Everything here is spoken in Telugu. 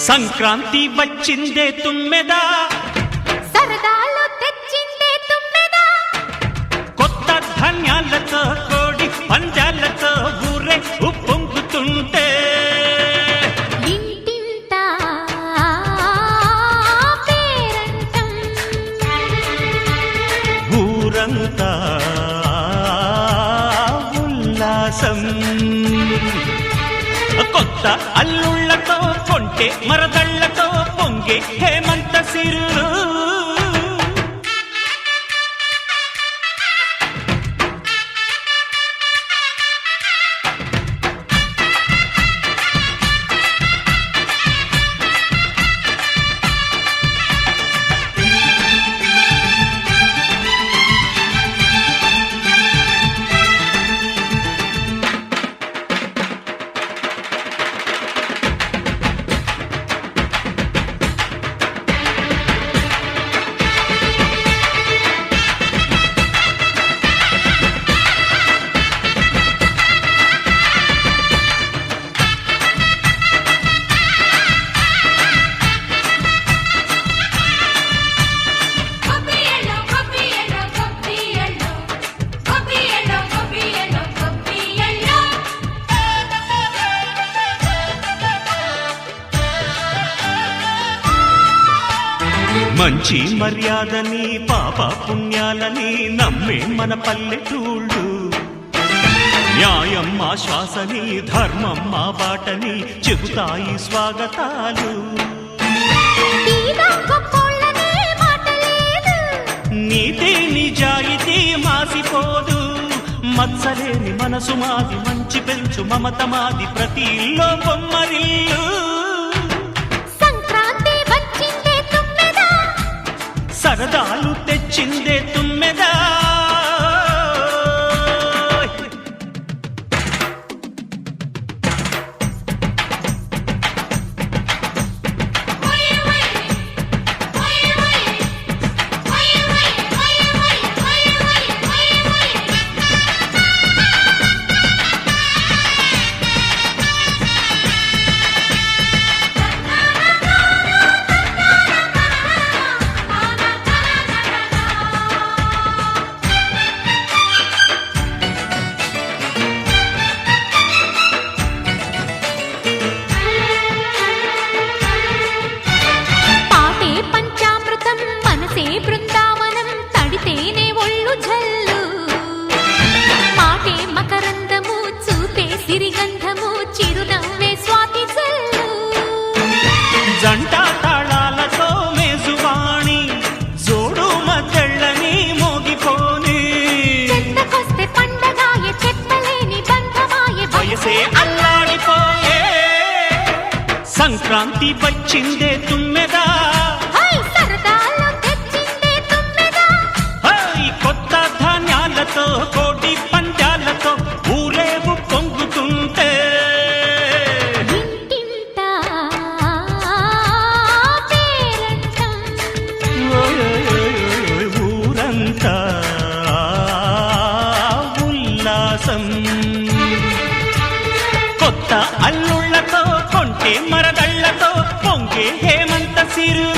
సంక్రాంతి వచ్చిందే తుమ్మెదా, సరదాలు తెచ్చిందే తుమ్మెదా, కొత్త ధాన్యాలతో కోడి పంజాలతో ఊరే ఉప్పొంగుతుంటే ఇంటింట పేరంటం, ఊరంతా ఉల్లాసం. కొత్త అల్లుళ్లతో కొంటే మరదళ్లతో పొంగే హేమంత సిరులు. మంచి మర్యాదని పాప పుణ్యాలని నమ్మే మన పల్లెటూళ్ళు, న్యాయం మా శ్వాసని ధర్మం మా బాటని చెబుతాయి స్వాగతాలు. నీతి నిజాయితీ మాసిపోదు, మత్సలేని మనసు మాది, మంచి పెంచు మమత మాది, ప్రతి ఇల్లో బొమ్మరిల్లు. సరదాలు తెచ్చిందే తుమ్మెదా, బృందావనం తడితేనే ఒళ్ళు జల్లు, మాటే మకరందము చూపే సిరిగంధము, చిరునవ్వే స్వాతి జల్లు. జంట తాళాలతో మేజువాణి జోడు మద్దళ్ళని మోగిపోని, చెత్తకొస్తే పండగాయ చెప్పలేని బంధమాయ, వయసే అల్లాడిపోయే. సంక్రాంతి వచ్చిందే తుమ్మెదా, కోటి పంజాలతో ఊరేగు పొంగుతుంటే ఇంటింట పేరంటం, ఊరంతా ఉల్లాసం. కొత్త అల్లుళ్లతో కొంటే మరదళ్లతో పొంగే హేమంత సిరు.